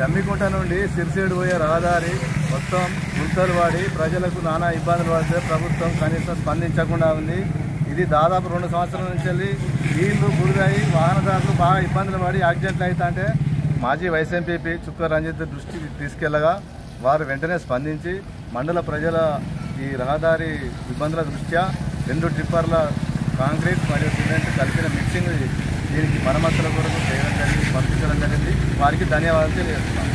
జమ్మికుంట నుండి సిరిసేడు పోయే రహదారి మొత్తం గుంతలు వాడి ప్రజలకు నానా ఇబ్బందులు పడితే ప్రభుత్వం కనీసం స్పందించకుండా ఉంది. ఇది దాదాపు 2 సంవత్సరాల నుంచి వెళ్ళి నీళ్లు బురదాయి వాహనదారులు బాగా ఇబ్బందులు పడి యాక్సిడెంట్లు అవుతుంటే మాజీ వైస్ ఎంపీపీ చుక్క రంజిత్ దృష్టికి తీసుకెళ్లగా వారు వెంటనే స్పందించి మండల ప్రజల ఈ రహదారి ఇబ్బందుల దృష్ట్యా 2 ట్రిప్పర్ల కాంక్రీట్ మరియు సిమెంట్ కలిపిన మిక్సింగ్ దీనికి మరమ్మతుల కొరకు చేయడం జరిగింది, పంపించడం జరిగింది. వారికి ధన్యవాదాలు తెలియజేస్తున్నాం.